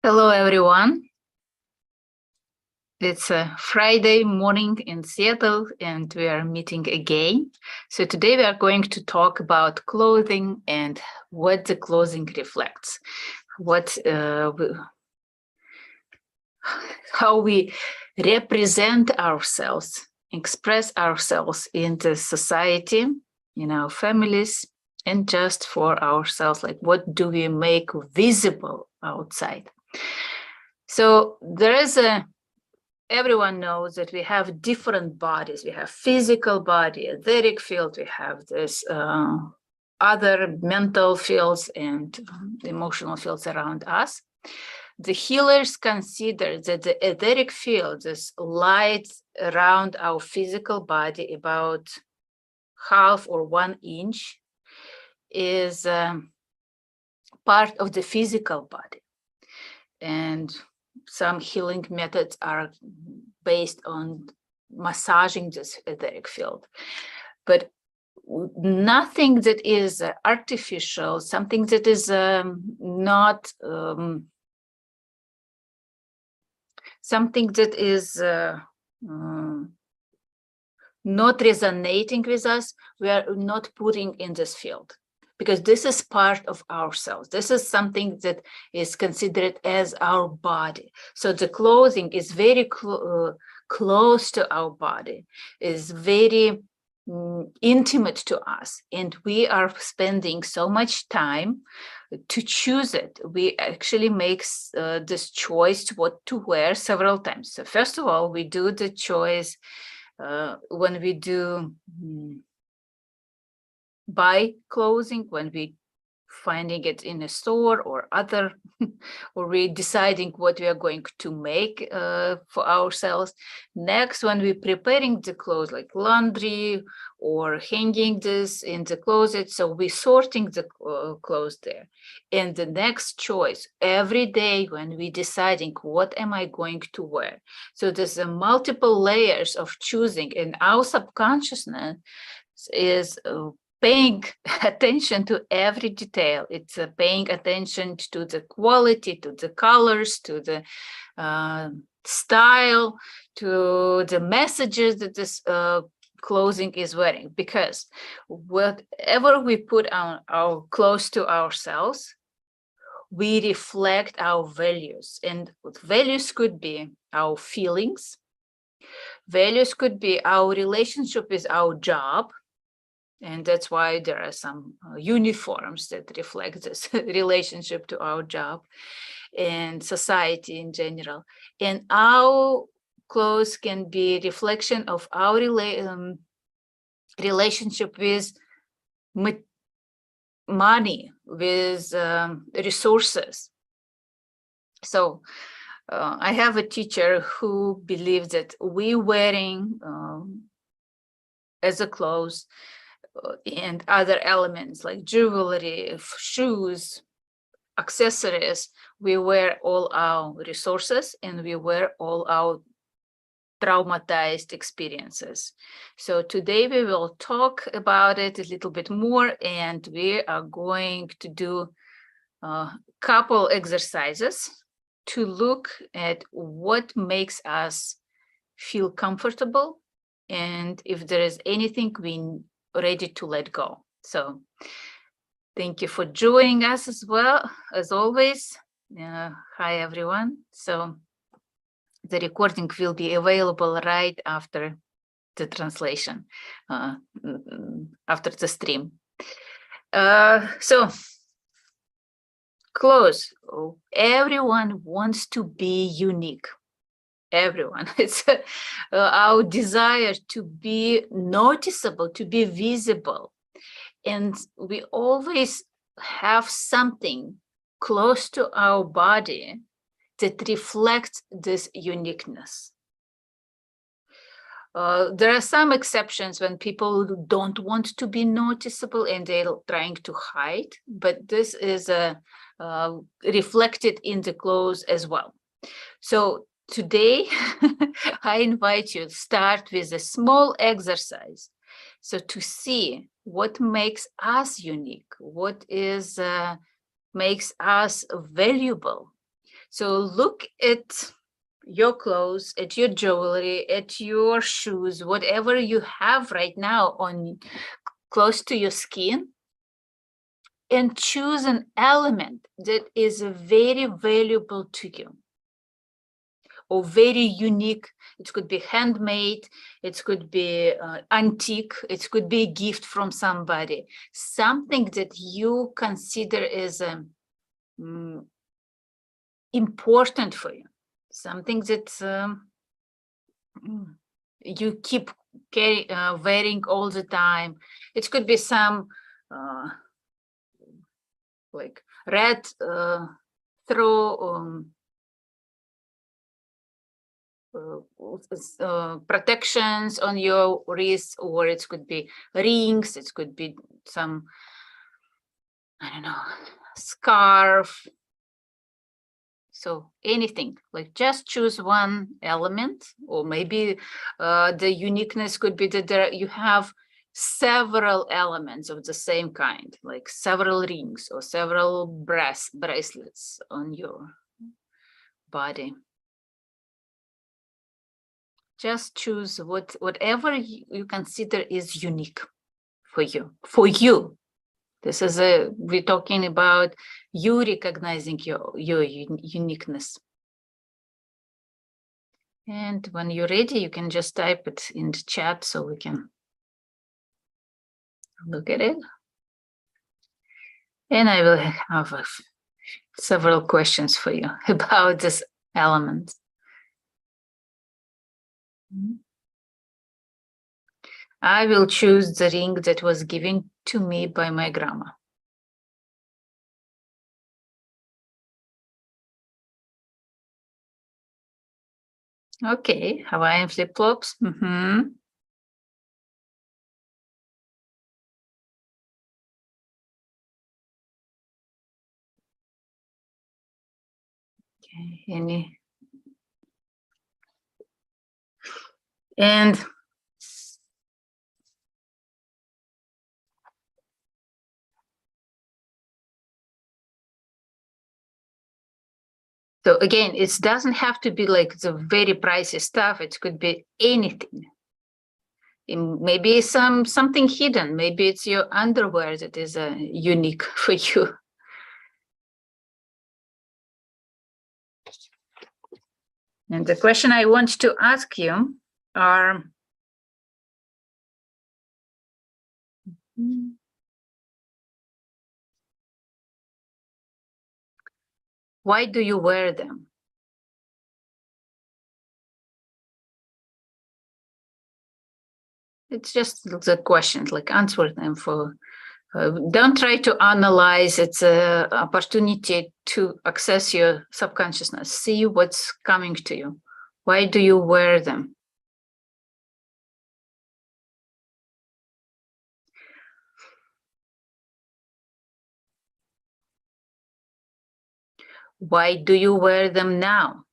Hello, everyone. It's a Friday morning in Seattle, and we are meeting again. So today we are going to talk about clothing and what the clothing reflects, how we represent ourselves, express ourselves in the society, in our families, and just for ourselves. Like, what do we make visible outside? So everyone knows that we have different bodies. We have physical body, etheric field. We have this other mental fields and emotional fields around us. The healers consider that the etheric field, this light around our physical body, about half or 1 inch, is part of the physical body. And some healing methods are based on massaging this etheric field. But nothing that is artificial, something that is not resonating with us, we are not putting in this field, because this is part of ourselves. This is something that is considered as our body. So the clothing is very close to our body, is very intimate to us, and we are spending so much time to choose it. We actually make this choice what to wear several times. So first of all, we do the choice when we do buy clothing, when we finding it in a store or other, or we deciding what we are going to make for ourselves. Next, when we're preparing the clothes, like laundry or hanging this in the closet, so we're sorting the clothes there. And the next choice, every day when we're deciding what am I going to wear. So there's multiple layers of choosing, and our subconsciousness is paying attention to every detail. It's paying attention to the quality, to the colors, to the style, to the messages that this clothing is wearing. Because whatever we put on our clothes to ourselves, we reflect our values. And values could be our feelings. Values could be our relationship with our job. And that's why there are some uniforms that reflect this relationship to our job and society in general. And our clothes can be a reflection of our relationship with money, with resources. So I have a teacher who believes that we wearing as a clothes and other elements like jewelry, shoes, accessories, we wear all our resources and we wear all our traumatized experiences. So today we will talk about it a little bit more, and we are going to do a couple exercises to look at what makes us feel comfortable and if there is anything we ready to let go. So thank you for joining us as well, as always. Hi, everyone. So the recording will be available right after the translation, after the stream. So clothes. Everyone wants to be unique. Everyone. It's our desire to be noticeable, to be visible. And we always have something close to our body that reflects this uniqueness. There are some exceptions when people don't want to be noticeable and they're trying to hide, but this is reflected in the clothes as well. So today, I invite you to start with a small exercise. So to see what makes us unique, what is makes us valuable. So look at your clothes, at your jewelry, at your shoes, whatever you have right now on close to your skin, and choose an element that is very valuable to you or very unique. It could be handmade, it could be antique, it could be a gift from somebody, something that you consider as important for you, something that you keep wearing all the time. It could be some like red throw protections on your wrist, or it could be rings, it could be some, I don't know, scarf. So anything, like just choose one element, or maybe the uniqueness could be that you have several elements of the same kind, like several rings or several bracelets on your body. Just choose whatever you consider is unique for you. For you, this is we're talking about you recognizing your uniqueness. And when you're ready, you can just type it in the chat so we can look at it. And I will have several questions for you about this element. I will choose the ring that was given to me by my grandma. Okay, Hawaiian flip-flops. Okay, any? And so again, it doesn't have to be like the very pricey stuff. It could be anything. Maybe something hidden. Maybe it's your underwear that is unique for you. And the question I want to ask you are, why do you wear them? It's just the questions, like answer them for. Don't try to analyze. It's an opportunity to access your subconsciousness. See what's coming to you. Why do you wear them? Why do you wear them now?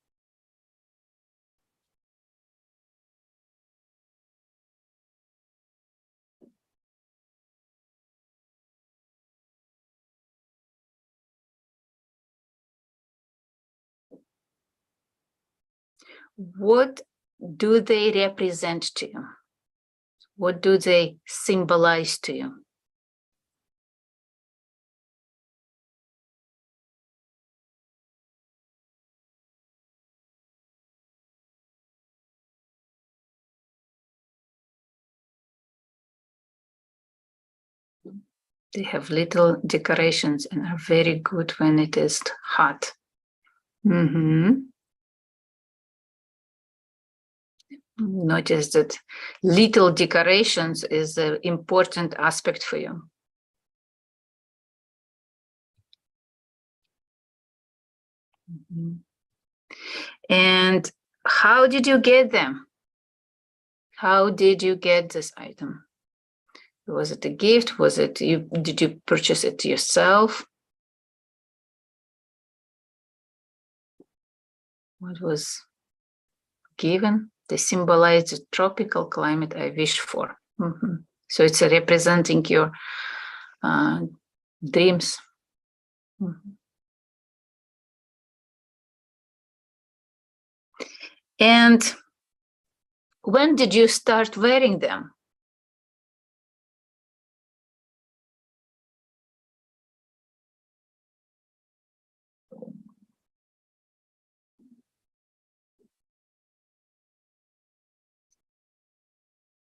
What do they represent to you? What do they symbolize to you? They have little decorations and are very good when it is hot. Notice that little decorations is an important aspect for you. And how did you get them? How did you get this item? Was it a gift? Was it did you purchase it yourself? What was given? They symbolize the tropical climate I wish for. So it's representing your dreams. And when did you start wearing them?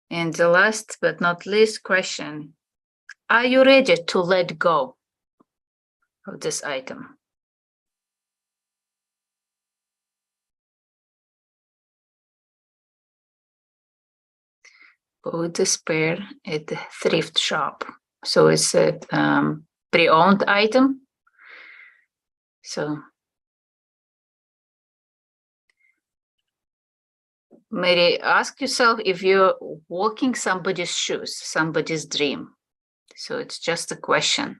And the last but not least question, are you ready to let go of this item? Bought this pair at the thrift shop. So it's a pre-owned item. So maybe ask yourself if you're walking somebody's shoes, somebody's dream. So it's just a question.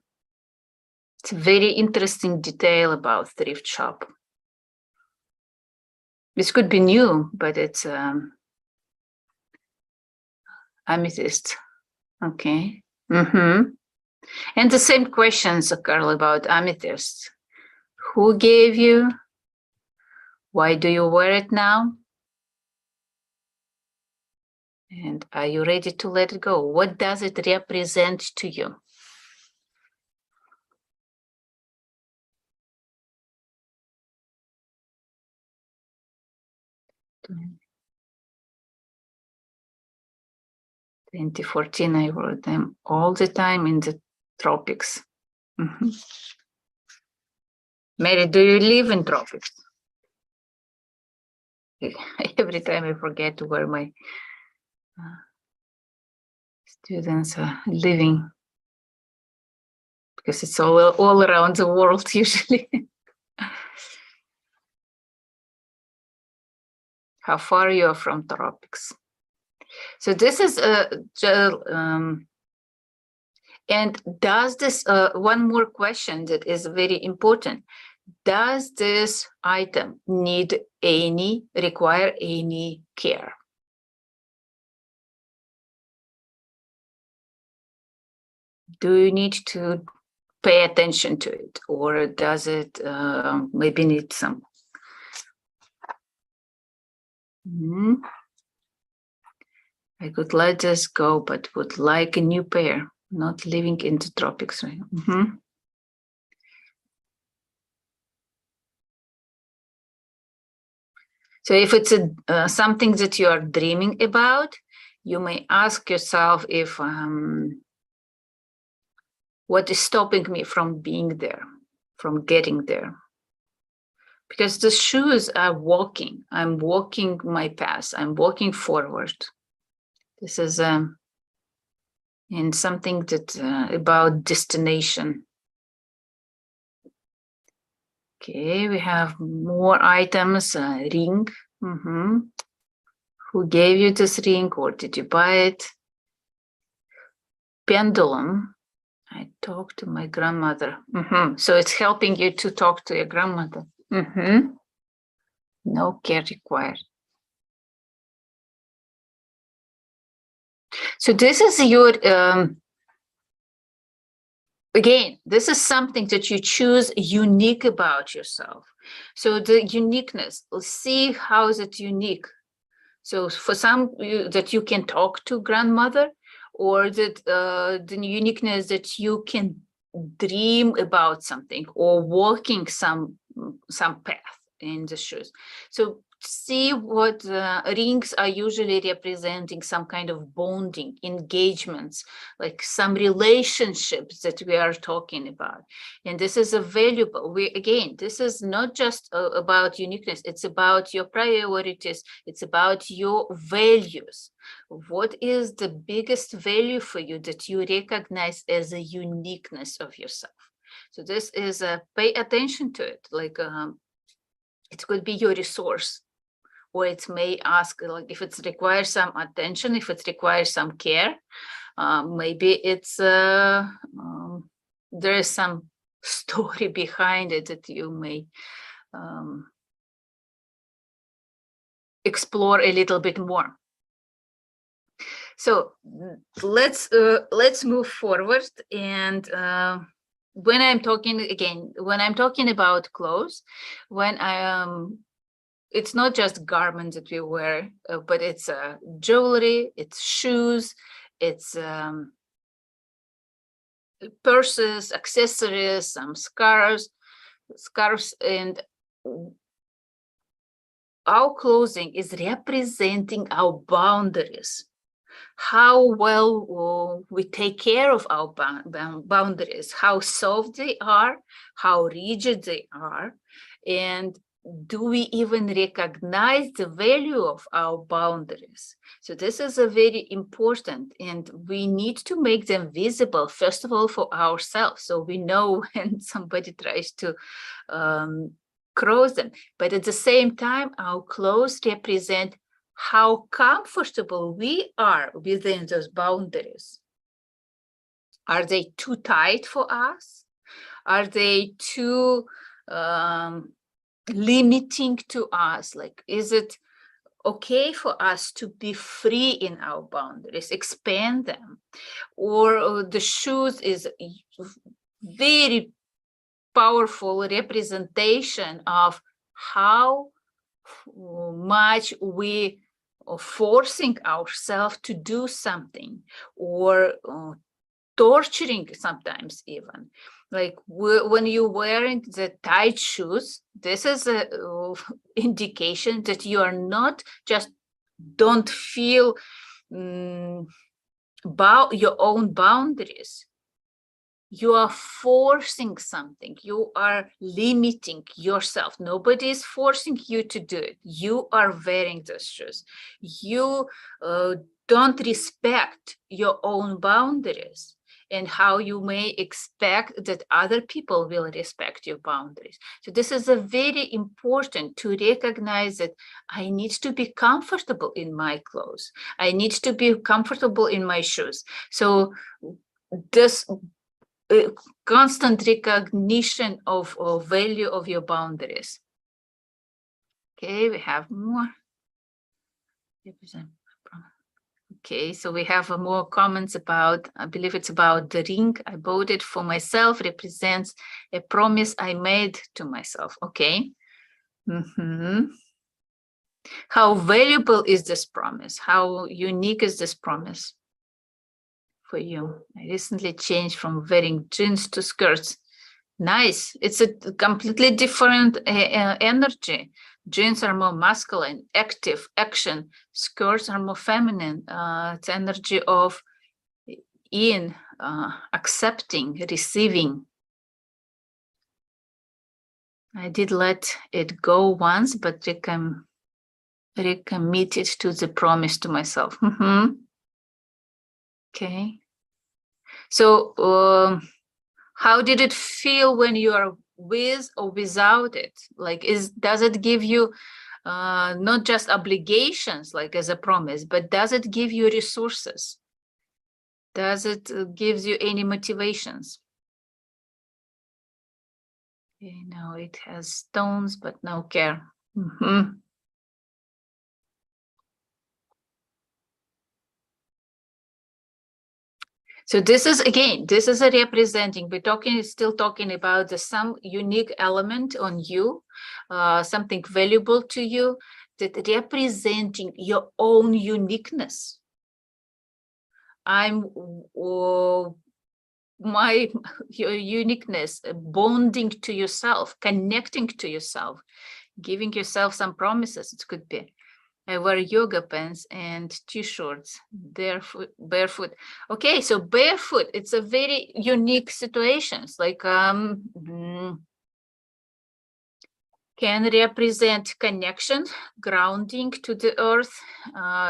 It's a very interesting detail about thrift shop. This could be new, but it's amethyst. Okay. And the same questions, Carl, about amethyst. Who gave you? Why do you wear it now? And are you ready to let it go? What does it represent to you? In 2014, I wore them all the time in the tropics. Mary, do you live in tropics? Every time I forget where my students are living, because it's all around the world usually. How far you are from tropics? So this is and does this one more question that is very important? Does this item require any care? Do you need to pay attention to it, or does it maybe need some? I could let this go, but would like a new pair, not living in the tropics. So if it's something that you are dreaming about, you may ask yourself if what is stopping me from being there, from getting there? Because the shoes are walking. I'm walking my path. I'm walking forward. This is in something that about destination. Okay, we have more items. Ring. Who gave you this ring, or did you buy it? Pendulum. I talked to my grandmother. So it's helping you to talk to your grandmother. No care required. So this is your, again, this is something that you choose unique about yourself. So the uniqueness, we'll see how is it unique. So for some that you can talk to grandmother, or that the uniqueness that you can dream about something, or walking some path in the shoes. So see what rings are usually representing, some kind of bonding, engagements, like some relationships that we are talking about. And this is a valuable, again, this is not just about uniqueness, it's about your priorities, it's about your values. What is the biggest value for you that you recognize as a uniqueness of yourself? So this is pay attention to it, like it could be your resource, or it may ask, like, if it requires some attention, if it requires some care, maybe it's there is some story behind it that you may explore a little bit more. So let's move forward. And when I'm talking about clothes, when I it's not just garments that we wear, but it's jewelry, it's shoes, it's purses, accessories, some scarves, and our clothing is representing our boundaries, how well we take care of our boundaries, how soft they are, how rigid they are, and do we even recognize the value of our boundaries? So this is a very important, and we need to make them visible, first of all, for ourselves, so we know when somebody tries to cross them. But at the same time, our clothes represent how comfortable we are within those boundaries. Are they too tight for us? Are they too limiting to us? Like, is it okay for us to be free in our boundaries, expand them? Or the shoes is very powerful representation of how much we are forcing ourselves to do something, or torturing sometimes even. Like when you're wearing the tight shoes, this is a indication that you are not just don't feel about your own boundaries. You are forcing something. You are limiting yourself. Nobody is forcing you to do it. You are wearing those shoes. You don't respect your own boundaries, and how you may expect that other people will respect your boundaries. So this is a very important to recognize that I need to be comfortable in my clothes. I need to be comfortable in my shoes. So this constant recognition of value of your boundaries. Okay, we have more. Okay, so we have more comments about, I believe it's about the ring. I bought it for myself, represents a promise I made to myself. Okay. How valuable is this promise? How unique is this promise for you? I recently changed from wearing jeans to skirts. Nice. It's a completely different energy. Jeans are more masculine, active, action. Skirts are more feminine. It's energy of accepting, receiving. I did let it go once, but recommitted to the promise to myself. Okay. So how did it feel when you are with or without it? Like, does it give you not just obligations, like as a promise, but does it give you resources? Does it gives you any motivations? Okay, now it has stones, but no care. So this is, again, this is a representing, we're still talking about some unique element on you, something valuable to you, that representing your own uniqueness. Your uniqueness, bonding to yourself, connecting to yourself, giving yourself some promises. It could be, I wear yoga pants and t-shirts, barefoot. Okay, so barefoot, it's a very unique situations. Like can represent connection, grounding to the earth.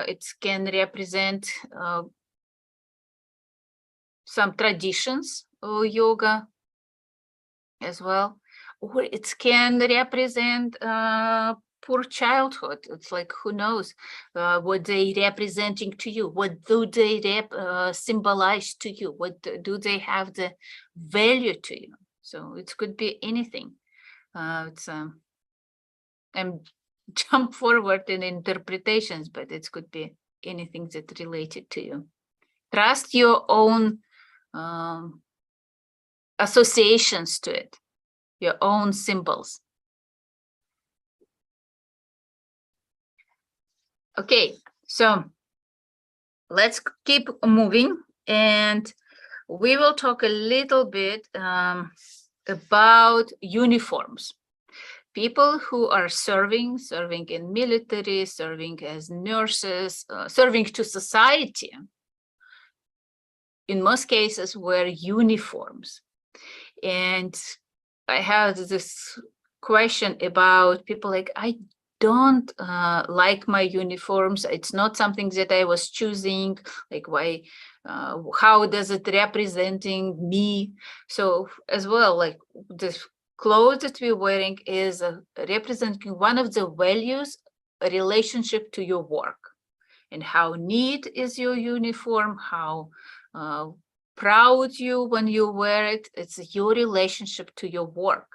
It can represent some traditions of yoga as well, or it can represent poor childhood. It's like, who knows what they representing to you? What do they symbolize to you? What do they have the value to you? So it could be anything. I'm jump forward in interpretations, but it could be anything that related to you. Trust your own associations to it, your own symbols. Okay, so let's keep moving, and we will talk a little bit about uniforms. People who are serving in military, serving as nurses, serving to society, in most cases wear uniforms. And I had this question about people like, I don't like my uniforms. It's not something that I was choosing. Like, why? How does it representing me? So as well, like the clothes that we're wearing is representing one of the values, a relationship to your work, and how neat is your uniform, how proud you when you wear it. It's your relationship to your work.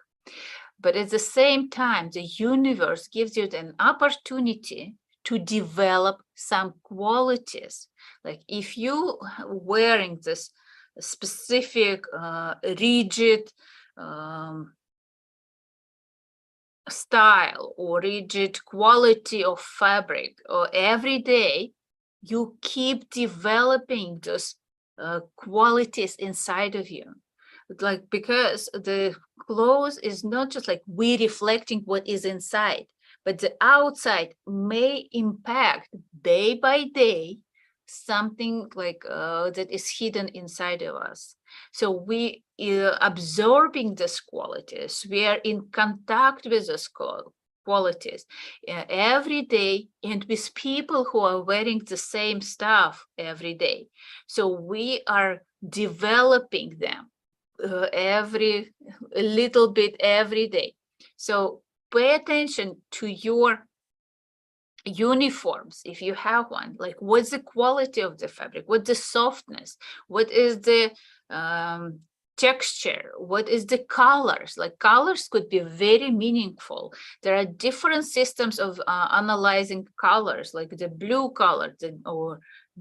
But at the same time, the universe gives you an opportunity to develop some qualities. Like if you wearing this specific rigid style or rigid quality of fabric, or every day you keep developing those qualities inside of you. Like, because the clothes is not just like we reflecting what is inside, but the outside may impact day by day something like that is hidden inside of us. So we absorbing these qualities, we are in contact with those qualities every day, and with people who are wearing the same stuff every day. So we are developing them every little bit every day. So pay attention to your uniforms if you have one. Like, what's the quality of the fabric, what's the softness, what is the texture, what is the colors. Like, colors could be very meaningful. There are different systems of analyzing colors, like the blue color or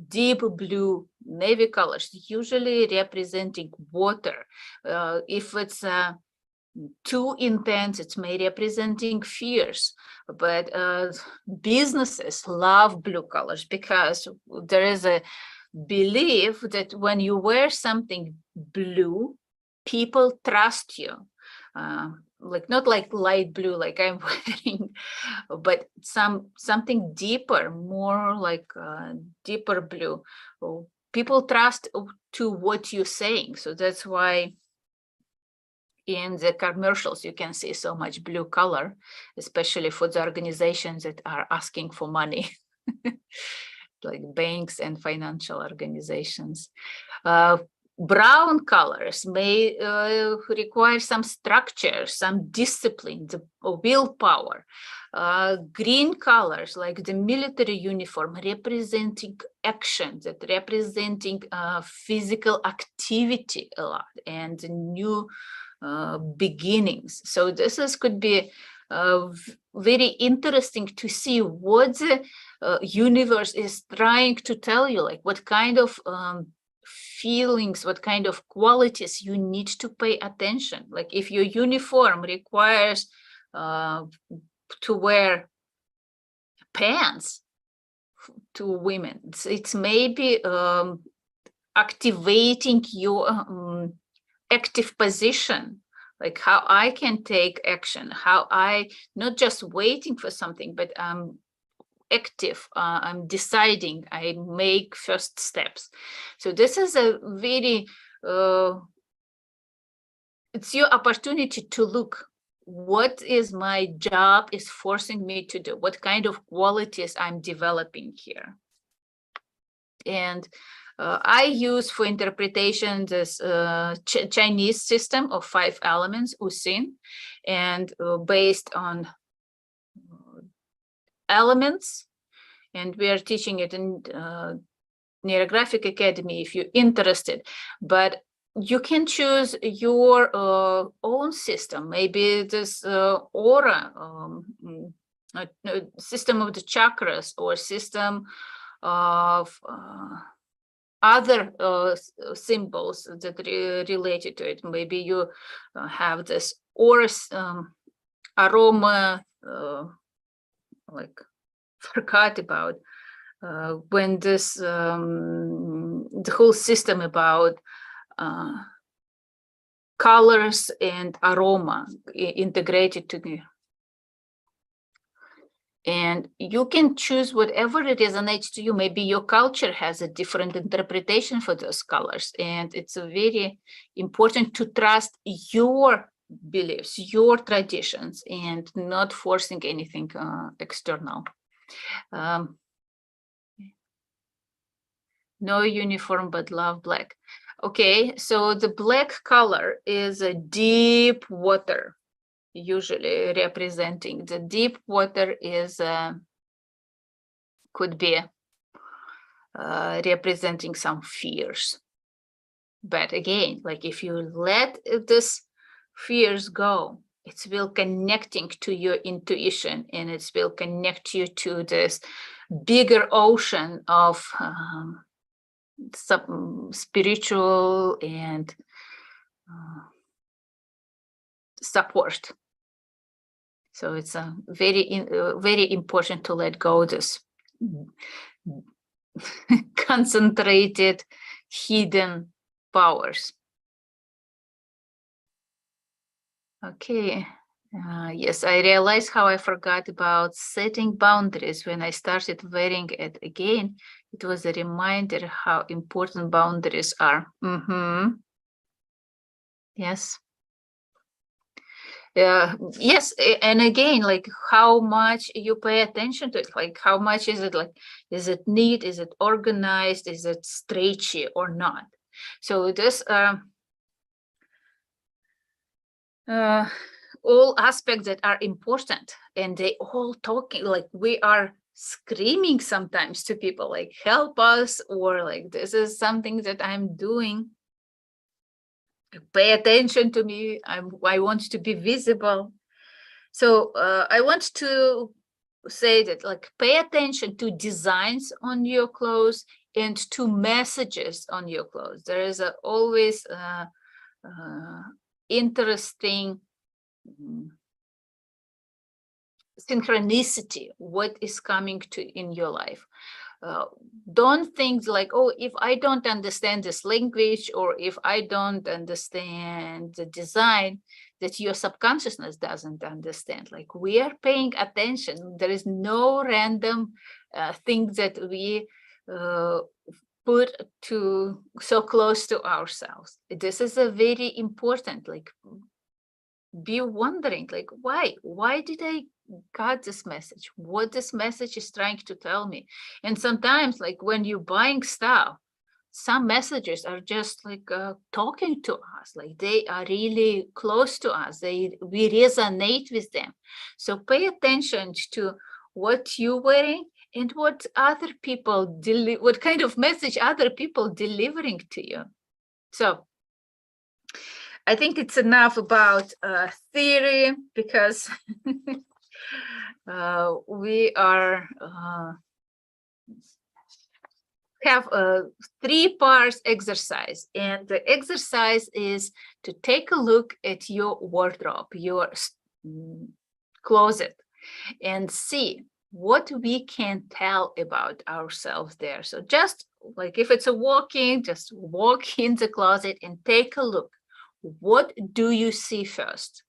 deep blue, navy colors, usually representing water. If it's too intense, it's may representing fears. But businesses love blue colors because there is a belief that when you wear something blue, people trust you. Like, not like light blue like I'm wearing, but something deeper, more like deeper blue. People trust to what you're saying. So that's why in the commercials you can see so much blue color, especially for the organizations that are asking for money, like banks and financial organizations. Brown colors may require some structure, some discipline, the willpower. Green colors, like the military uniform, representing action, that representing physical activity a lot and new beginnings. So this could be very interesting to see what the universe is trying to tell you, like what kind of feelings, what kind of qualities you need to pay attention. Like if your uniform requires to wear pants to women, it's maybe activating your active position, like how I can take action, how I not just waiting for something, but I'm active, I'm deciding, I make first steps. So this is a very it's your opportunity to look what is my job is forcing me to do, what kind of qualities I'm developing here. And I use for interpretation this Chinese system of 5 elements, Usin, and based on elements. And we are teaching it in Neurographic Academy if you're interested. But you can choose your own system, maybe this aura, system of the chakras, or system of other symbols that related to it. Maybe you have this aura, aroma, like forgot about when this the whole system about colors and aroma integrated together. And you can choose whatever it resonates to you. Maybe your culture has a different interpretation for those colors. And it's very important to trust your beliefs, your traditions, and not forcing anything external. No uniform, but love black. Okay, so the black color is a deep water, usually representing the deep water is could be representing some fears. But again, like if you let this fears go, it will connecting to your intuition, and it will connect you to this bigger ocean of some spiritual and support. So it's a very important to let go this concentrated hidden powers. Okay. Yes, I realized how I forgot about setting boundaries when I started wearing it again. It was a reminder how important boundaries are. Yes. Yes, and again, like how much you pay attention to it, like how much is it, like, is it neat, is it organized, is it stretchy or not? So this all aspects that are important, and they all talking, like we are screaming sometimes to people like help us, or like this is something that I'm doing, pay attention to me, I want to be visible. So I want to say that, like, pay attention to designs on your clothes and to messages on your clothes. There is always interesting synchronicity, what is coming to in your life. Don't think like, oh, if I don't understand this language, or if I don't understand the design, that your subconsciousness doesn't understand. Like, we are paying attention. There is no random thing that we put to so close to ourselves. This is a very important, like, be wondering, like, why did I got this message, what this message is trying to tell me. And sometimes, like, when you're buying stuff, some messages are just like talking to us, like they are really close to us, we resonate with them. So pay attention to what you're wearing and what other people what kind of message other people delivering to you. So I think it's enough about theory, because we are have a 3 parts exercise, and the exercise is to take a look at your wardrobe, your closet, and see what we can tell about ourselves there. So just like if it's a walk-in, just walk in the closet and take a look. What do you see first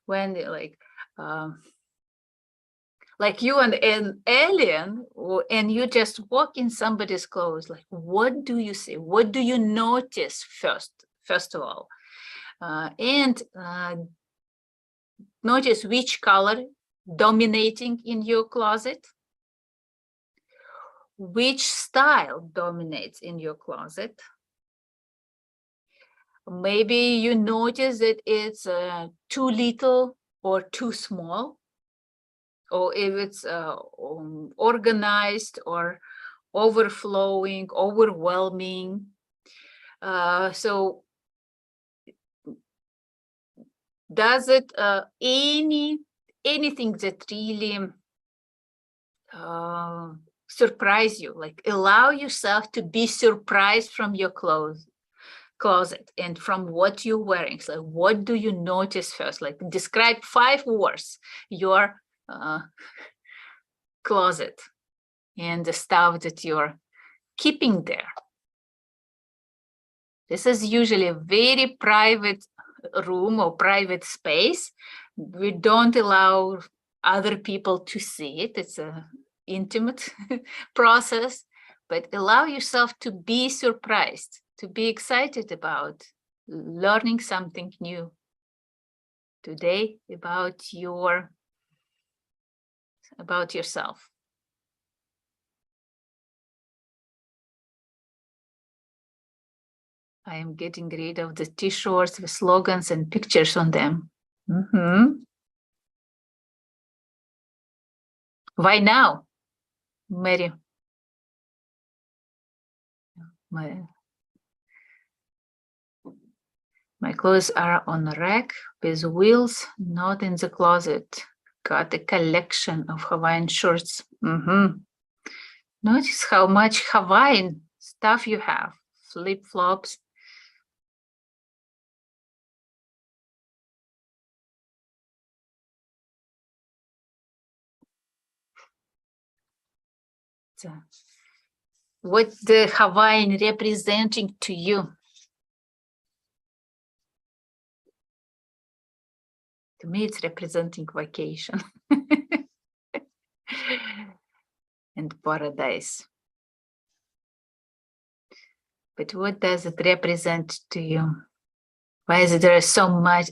when like you and an alien, and you just walk in somebody's clothes, like what do you see? What do you notice first of all? And notice which color dominating in your closet, which style dominates in your closet. Maybe you notice that it's too little or too small, or if it's organized or overflowing, overwhelming. So does it anything that really surprise you, like allow yourself to be surprised from your closet and from what you're wearing? So what do you notice first? Like describe 5 words your closet. and the stuff that you're keeping there. This is usually a very private room or private space. We don't allow other people to see it. It's an intimate process, but allow yourself to be surprised, to be excited about learning something new today about yourself. I am getting rid of the t-shirts with slogans and pictures on them. Why now, Mary? My clothes are on a rack with wheels, not in the closet. Got a collection of Hawaiian shirts. Notice how much Hawaiian stuff you have. Flip-flops. What the Hawaiian representing to you? To me, it's representing vacation and paradise. But what does it represent to you? Why is there so much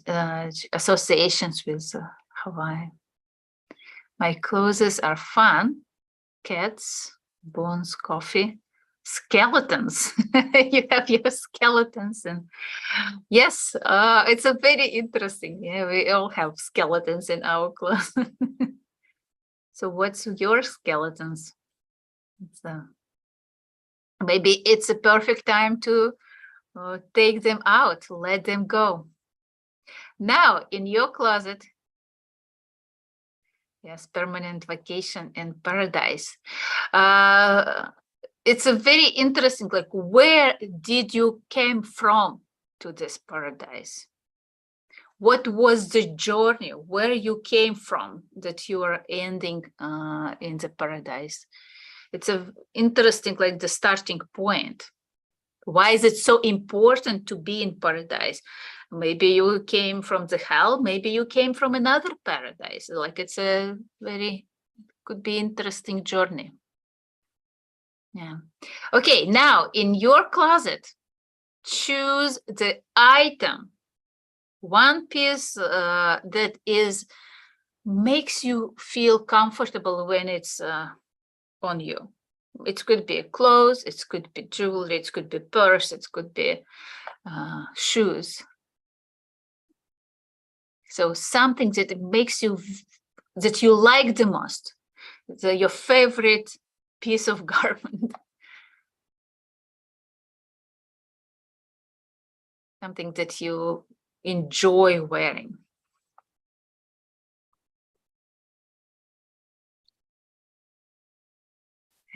associations with Hawaii? My clothes are fun. Cats, bones, coffee, skeletons. You have your skeletons, and yes, it's a very interesting. Yeah, we all have skeletons in our clothes. So, what's your skeletons? Maybe it's a perfect time to take them out, let them go. Now, in your closet. Yes, permanent vacation and paradise. It's a very interesting, like, where did you came from to this paradise? What was the journey, where you came from that you are ending in the paradise? It's a interesting, like, the starting point. Why is it so important to be in paradise? Maybe you came from the hell, maybe you came from another paradise. Like, it's a very, could be interesting journey. Yeah. Okay, now in your closet, choose the item, one piece that makes you feel comfortable when it's on you. It could be clothes, it could be jewelry, it could be purse, it could be shoes. So something that makes you, that you like the most, your favorite piece of garment. Something that you enjoy wearing.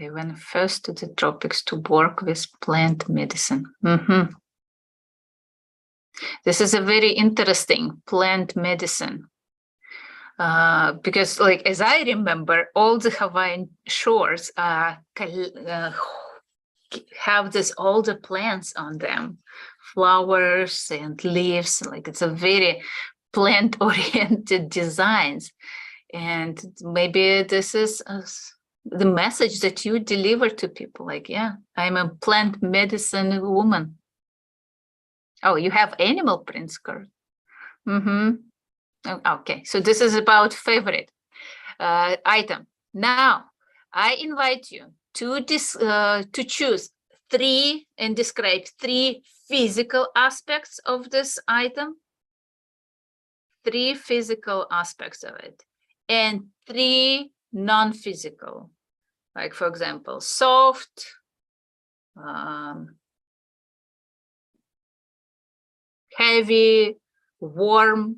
I went first to the tropics to work with plant medicine. This is a very interesting plant medicine. Because, like, as I remember, all the Hawaiian shores have this, all the plants on them, flowers and leaves. Like, it's a very plant-oriented designs. And maybe this is the message that you deliver to people. Like, yeah, I'm a plant medicine woman. Oh, you have animal print skirt. Okay, so this is about favorite item. Now, I invite you to choose three and describe three physical aspects of this item, three physical aspects of it, and three non-physical. Like, for example, soft, heavy, warm,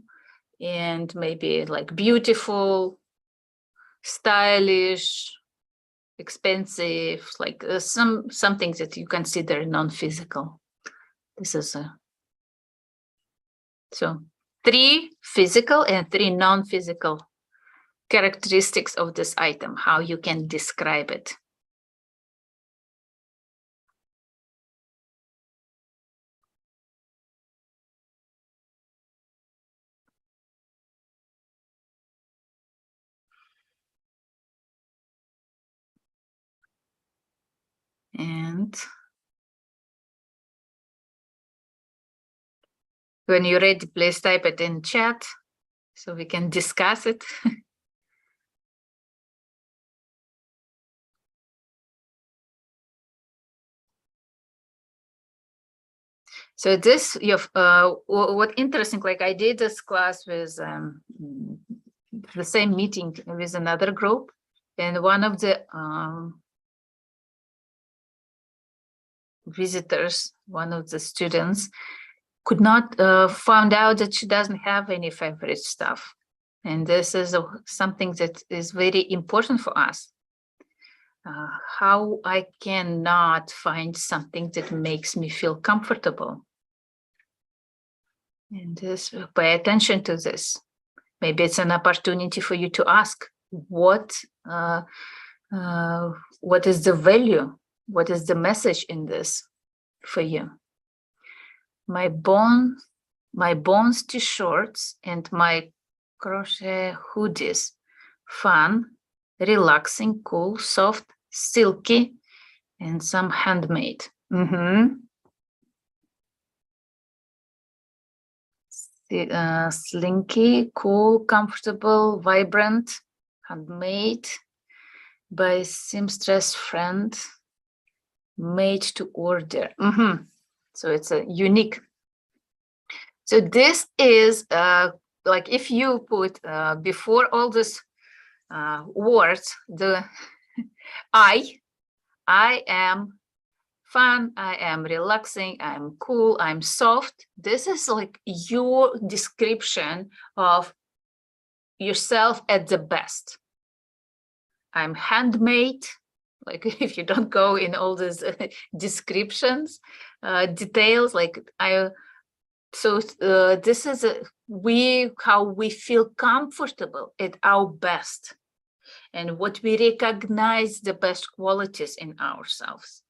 and maybe like beautiful, stylish, expensive, like some things that you consider non-physical. This is so three physical and three non-physical characteristics of this item, how you can describe it. And when you're ready, please type it in chat so we can discuss it. So this, what interesting, like I did this class with the same meeting with another group, and one of the visitors, one of the students, could not found out that she doesn't have any favorite stuff. And this is something that is very important for us. How I cannot find something that makes me feel comfortable. And this, pay attention to this. Maybe it's an opportunity for you to ask what is the value? What is the message in this for you? My bones t-shirts and my crochet hoodies, fun, relaxing, cool, soft, silky, and some handmade. Slinky, cool, comfortable, vibrant, handmade by seamstress friend, made to order. So it's a unique. So this is like if you put before all this words, the I am fun, I am relaxing, I'm cool, I'm soft. This is like your description of yourself at the best. I'm handmade, like if you don't go in all these descriptions, details, like this is how we feel comfortable at our best and what we recognize the best qualities in ourselves.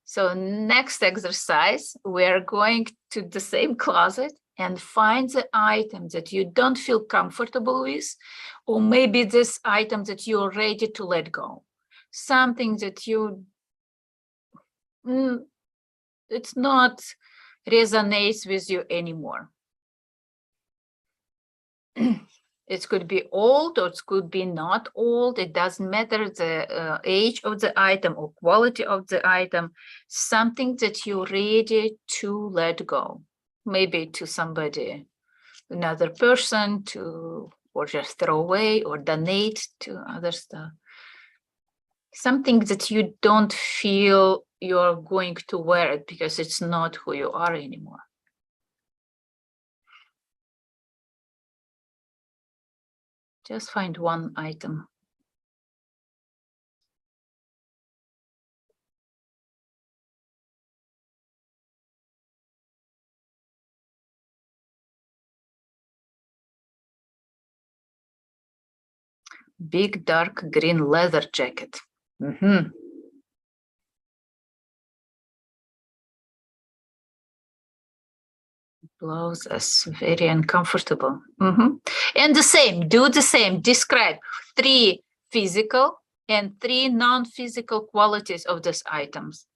So next exercise, we're going to the same closet and find the item that you don't feel comfortable with, or maybe this item that you're ready to let go. Something that you, it's not resonates with you anymore. It could be old or it could be not old. It doesn't matter the age of the item or quality of the item. Something that you're ready to let go. Maybe to somebody, another person, or just throw away or donate to other stuff. Something that you don't feel you're going to wear it because it's not who you are anymore. Just find one item. Big dark green leather jacket. Blouse is very uncomfortable. And the same, do the same. Describe 3 physical and 3 non-physical qualities of these items.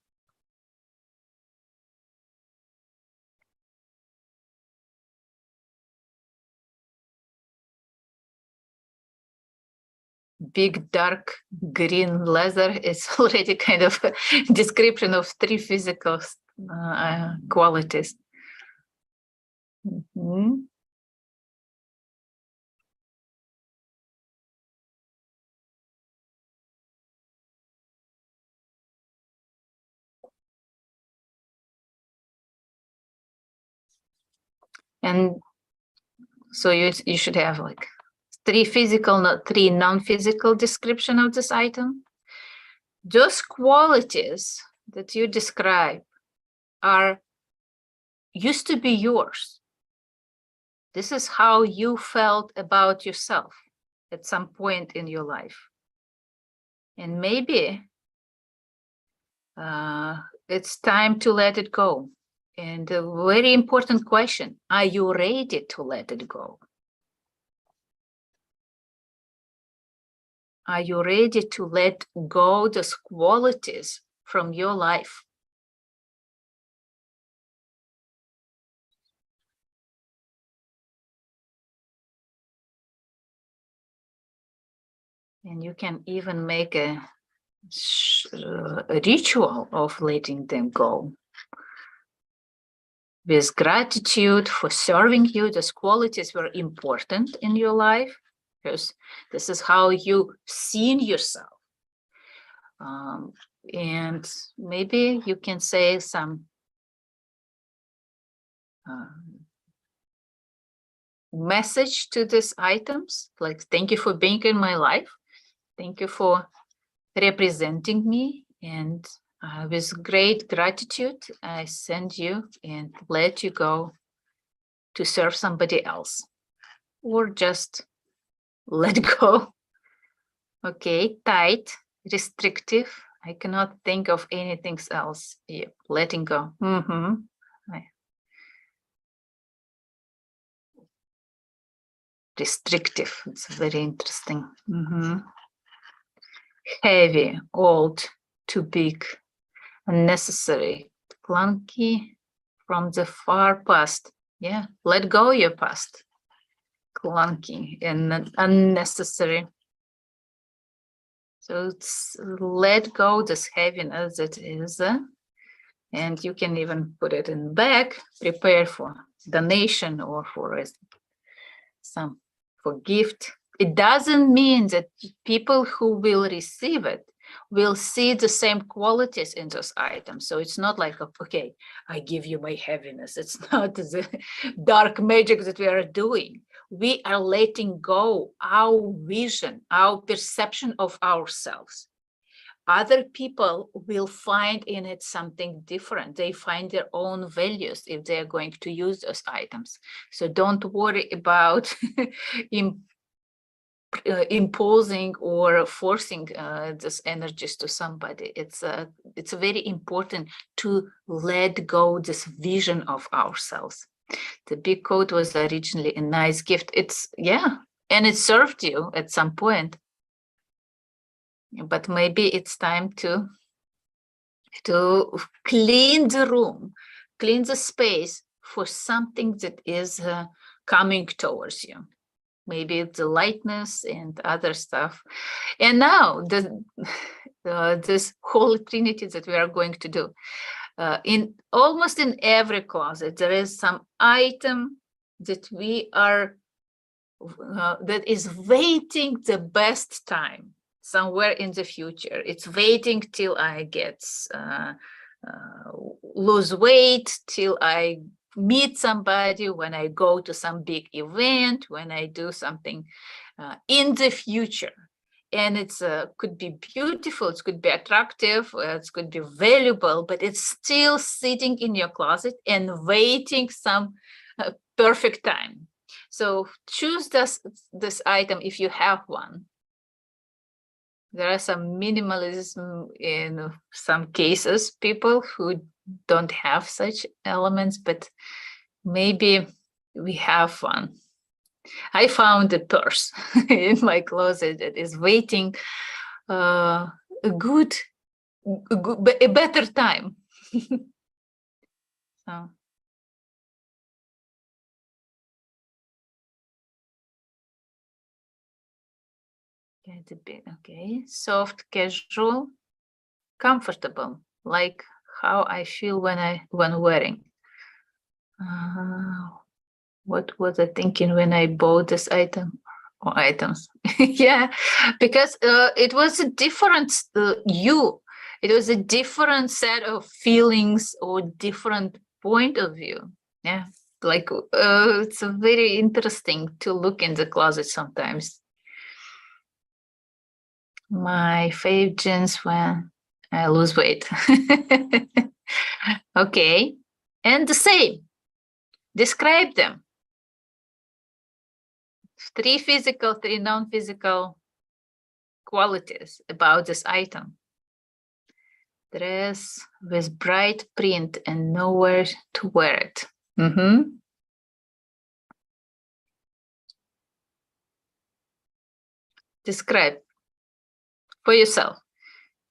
Big dark green leather is already kind of a description of 3 physical qualities. And so you should have like 3 physical, 3 non-physical description of this item. Those qualities that you describe used to be yours. This is how you felt about yourself at some point in your life. And maybe it's time to let it go. And a very important question, are you ready to let it go? are you ready to let go those qualities from your life? And you can even make a ritual of letting them go. With gratitude for serving you, those qualities were important in your life, because this is how you seen yourself. And maybe you can say some message to these items, like, thank you for being in my life. Thank you for representing me. And with great gratitude, I send you and let you go to serve somebody else, or just let go. Okay, tight, restrictive. I cannot think of anything else. Yeah, letting go. Restrictive. It's very interesting. Heavy, old, too big, unnecessary, clunky, from the far past. Yeah, let go your past. Clunky and unnecessary. So it's let go this heaviness that is, and you can even put it in bag, prepare for donation or for some for gift. It doesn't mean that people who will receive it will see the same qualities in those items. So it's not like, okay, I give you my heaviness. It's not the dark magic that we are doing. We are letting go our vision, our perception of ourselves. Other people will find in it something different. They find their own values if they're going to use those items. So don't worry about imposing or forcing these energies to somebody. It's very important to let go this vision of ourselves. The big coat was originally a nice gift. And it served you at some point. But maybe it's time to clean the room, clean the space for something that is coming towards you. Maybe it's the lightness and other stuff. And now this whole trinity that we are going to do. In almost in every closet, there is some item that we are that is waiting the best time somewhere in the future. It's waiting till I get lose weight, till I meet somebody, when I go to some big event, when I do something in the future. And it's could be beautiful, it could be attractive, it could be valuable, but it's still sitting in your closet and waiting some perfect time. So choose this item if you have one. There are some minimalism in some cases, people who don't have such elements, but maybe we have one. I found a purse in my closet that is waiting a better time. So. Okay, soft, casual, comfortable, like how I feel when wearing. What was I thinking when I bought this item or items? Yeah, because it was a different it was a different set of feelings or different point of view. Yeah, like it's very interesting to look in the closet sometimes. My fave jeans when I lose weight. Okay, and the same. Describe them. 3 physical, 3 non-physical qualities about this item. Dress with bright print and nowhere to wear it. Describe. for yourself.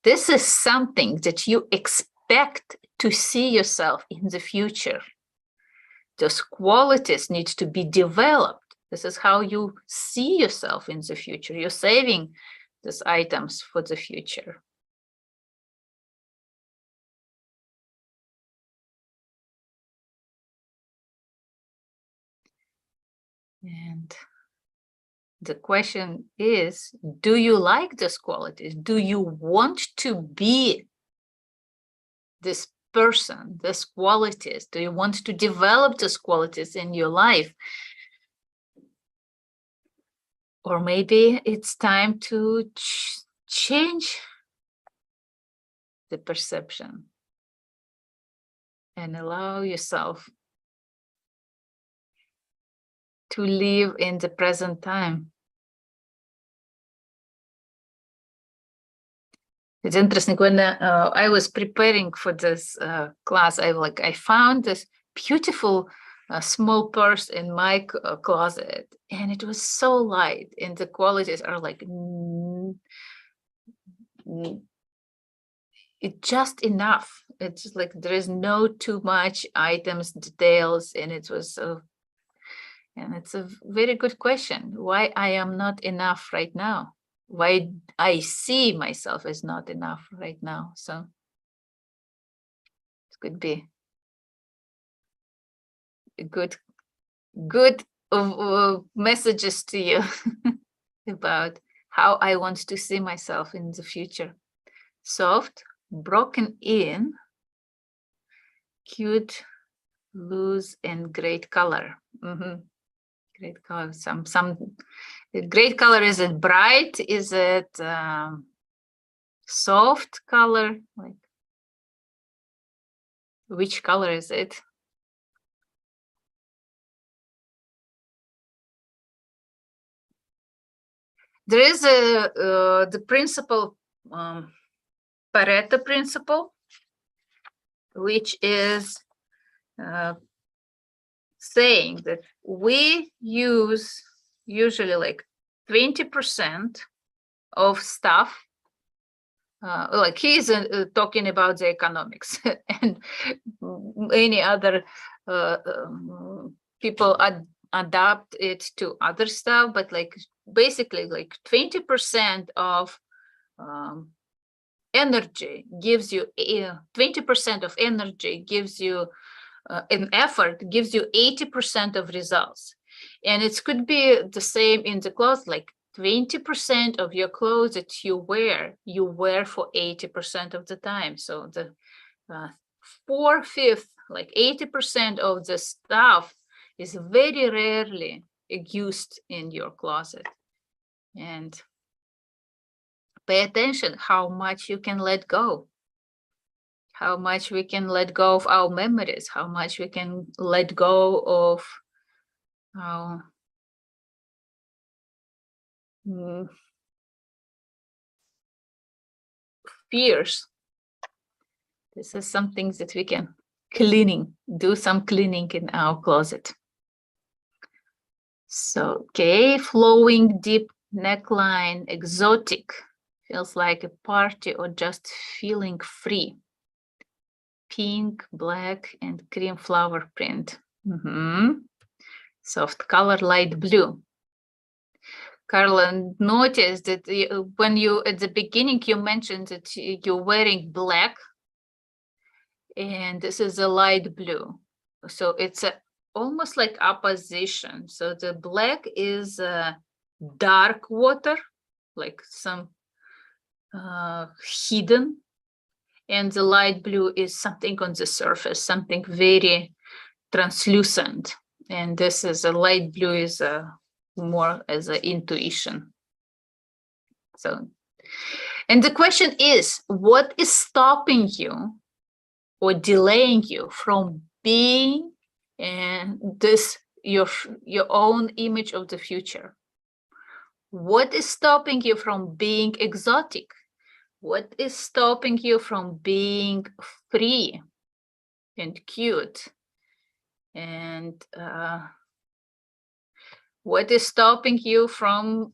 This is something that you expect to see yourself in the future. Those qualities need to be developed. This is how you see yourself in the future. You're saving these items for the future. And the question is, do you like these qualities? Do you want to be this person, these qualities? Do you want to develop these qualities in your life? Or maybe it's time to change the perception and allow yourself to live in the present time. It's interesting, when I was preparing for this class, I found this beautiful small purse in my closet, and it was so light, and the qualities are like it's just enough. It's like there is no too much items, details, and it was and it's a very good question, why I am not enough right now, why I see myself as not enough right now. So it could be a good messages to you about how I want to see myself in the future. Soft, broken in, cute, loose, and great color. Great color. Some great color. Is it bright? Is it soft color? Like, which color is it? There is the principle, Pareto principle, which is saying that we use usually like 20% of stuff. Like he's talking about the economics, and many other people adapt it to other stuff, but like basically like 20% of energy gives you 20% of energy gives you an effort gives you 80% of results. And it could be the same in the clothes, like 20% of your clothes that you wear for 80% of the time. So the 4/5, like 80% of the stuff is very rarely used in your closet. And pay attention how much you can let go, how much we can let go of our memories, how much we can let go of our fears. This is some things that we can do some cleaning in our closet. So, okay, flowing deep neckline, exotic, feels like a party or just feeling free. Pink, black, and cream flower print. Soft color, light blue. Carla, noticed that when you, at the beginning, you mentioned that you're wearing black, and this is a light blue. So it's almost like opposition. So the black is dark water, like some hidden, and the light blue is something on the surface, something very translucent. And this is a light blue is more as an intuition. So, and the question is, what is stopping you or delaying you from being this your own image of the future? What is stopping you from being exotic? What is stopping you from being free and cute? And what is stopping you from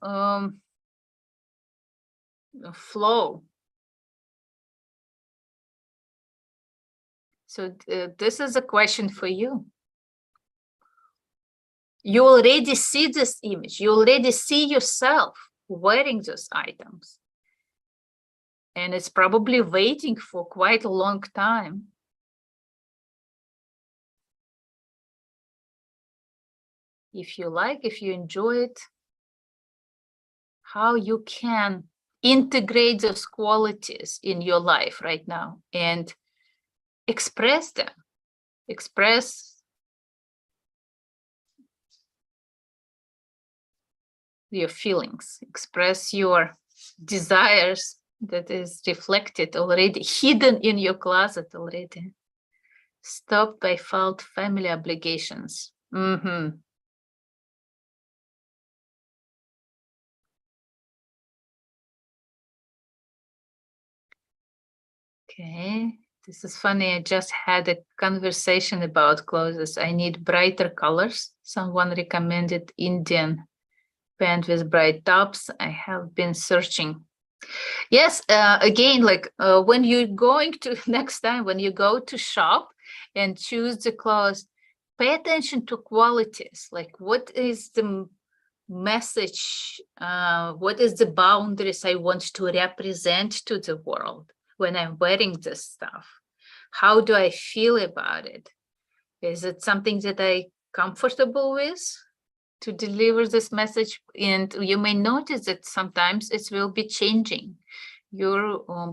flow. So this is a question for you. You already see this image. You already see yourself wearing those items. And it's probably waiting for quite a long time. If you like, if you enjoy it, how you can integrate those qualities in your life right now and express them, express your feelings, express your desires that is reflected already, hidden in your closet already. Stopped by felt family obligations. Okay, this is funny. I just had a conversation about clothes. I need brighter colors. Someone recommended Indian pant with bright tops. I have been searching. Yes, again, like when you're going to next time, when you go to shop and choose the clothes, pay attention to qualities. Like what is the message? What is the boundaries I want to represent to the world when I'm wearing this stuff? How do I feel about it? Is it something that I'm comfortable with to deliver this message? And you may notice that sometimes it will be changing.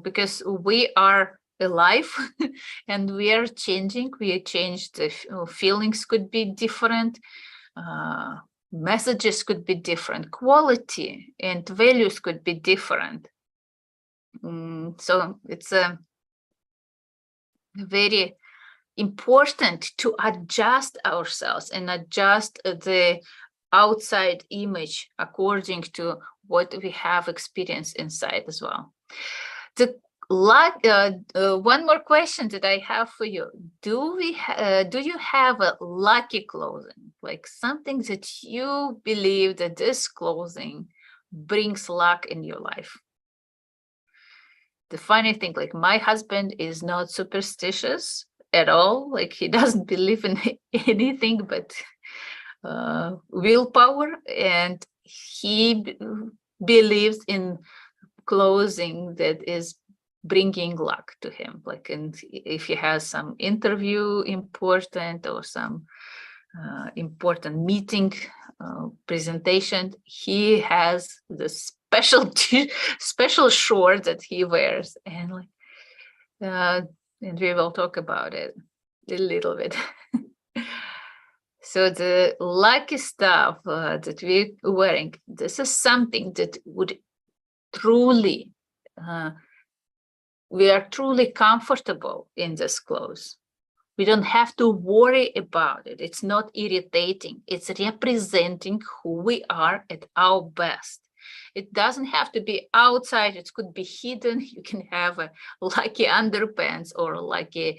Because we are alive and we are changing. We change, the feelings could be different. Messages could be different, quality and values could be different. So it's very important to adjust ourselves and adjust the outside image according to what we have experienced inside as well. One more question that I have for you. Do you have a lucky clothing, like something that you believe that this clothing brings luck in your life? The funny thing, like my husband is not superstitious at all. Like he doesn't believe in anything but willpower, and he believes in clothing that is bringing luck to him. Like, and if he has some interview important or some important meeting, presentation, he has the special short that he wears, and like and we will talk about it a little bit. So the lucky stuff that we're wearing, this is something that would truly we are truly comfortable in this clothes. We don't have to worry about it. It's not irritating. It's representing who we are at our best. It doesn't have to be outside. It could be hidden. You can have a lucky underpants or lucky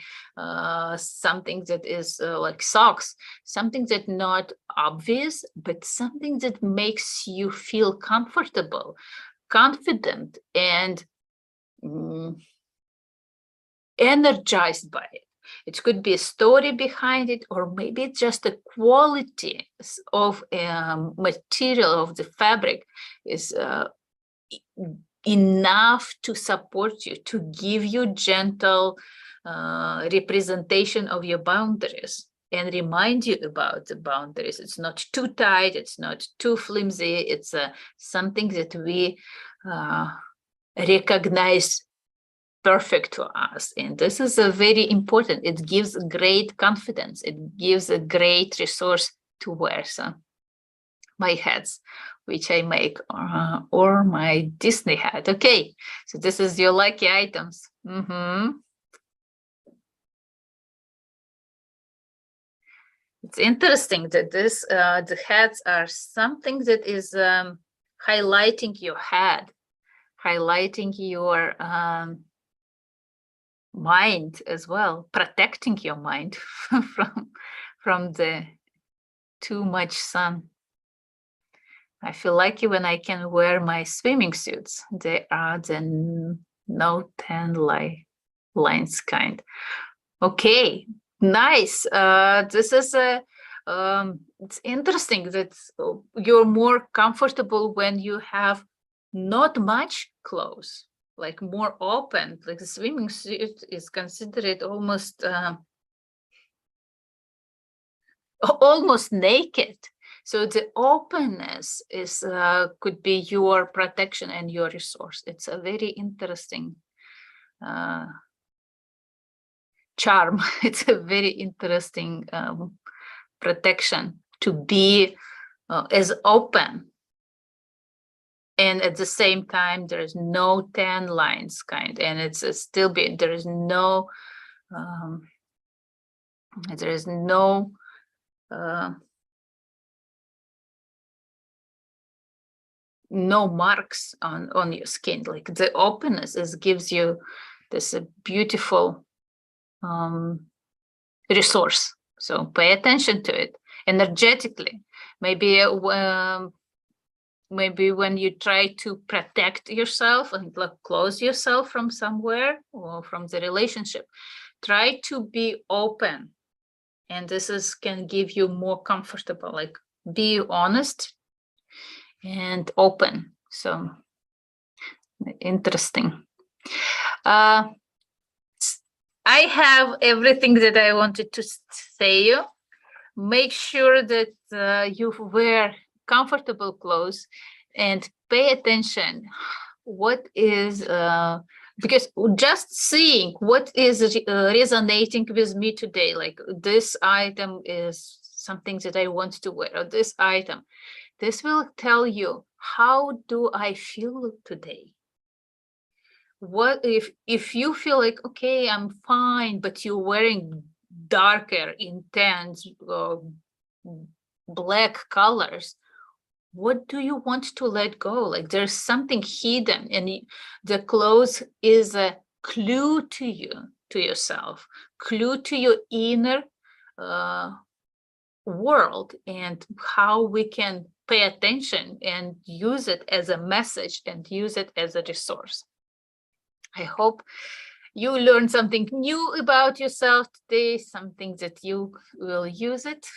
something that is like socks, something that's not obvious, but something that makes you feel comfortable, confident, and energized by it. It could be a story behind it, or maybe it's just the quality of material of the fabric is enough to support you, to give you gentle representation of your boundaries and remind you about the boundaries. It's not too tight, it's not too flimsy, it's something that we recognize perfect to us. And this is a very important. It gives great confidence. It gives a great resource to wear. So my hats, which I make, or my Disney hat. Okay, so this is your lucky items. It's interesting that this the hats are something that is highlighting your head, highlighting your mind as well, protecting your mind from the too much sun. I feel lucky when I can wear my swimming suits. They are the no tan lines kind. Okay, nice. This is it's interesting that you're more comfortable when you have not much clothes, like more open. Like the swimming suit is considered almost almost naked. So the openness is could be your protection and your resource. It's a very interesting charm. It's a very interesting protection to be as open. And at the same time, there is no tan lines kind, and it's still be there is no no marks on your skin. Like the openness gives you this beautiful resource. So pay attention to it energetically. Maybe maybe when you try to protect yourself and close yourself from somewhere or from the relationship, try to be open, and this can give you more comfortable. Like be honest and open. So interesting. I have everything that I wanted to say you. Make sure that you wear comfortable clothes and pay attention what is because just seeing what is resonating with me today, like this item is something that I want to wear, or this item, this will tell you, how do I feel today? What if you feel like, okay, I'm fine, but you're wearing darker, intense, black colors, what do you want to let go? Like there's something hidden, and the clothes is a clue to you, to yourself, clue to your inner world, and how we can pay attention and use it as a message and use it as a resource. I hope you learned something new about yourself today, something that you will use it.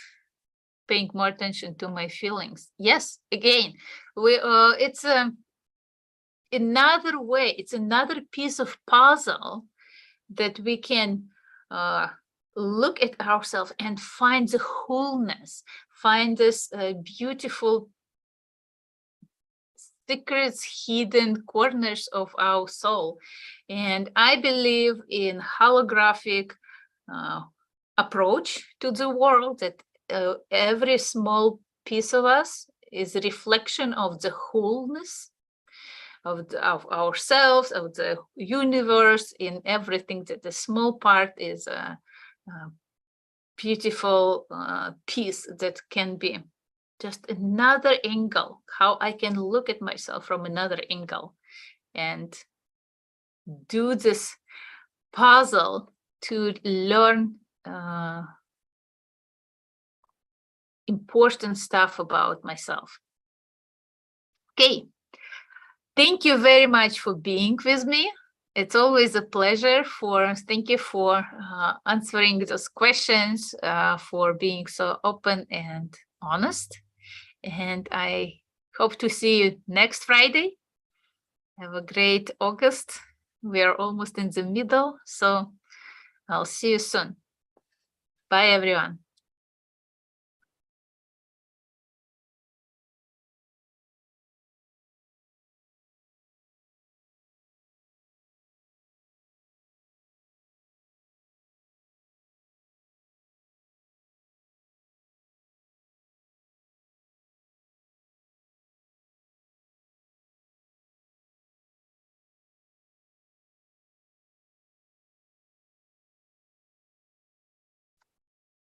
Paying more attention to my feelings. Yes, again, it's another way, it's another piece of puzzle that we can look at ourselves and find the wholeness, find this beautiful secrets, hidden corners of our soul. And I believe in holographic approach to the world, that every small piece of us is a reflection of the wholeness of ourselves, of the universe, in everything. That the small part is a beautiful piece that can be just another angle, how I can look at myself from another angle and do this puzzle to learn important stuff about myself. Okay, thank you very much for being with me. It's always a pleasure. Thank you for answering those questions, for being so open and honest. And I hope to see you next Friday. Have a great August. We are almost in the middle, so I'll see you soon. Bye, everyone.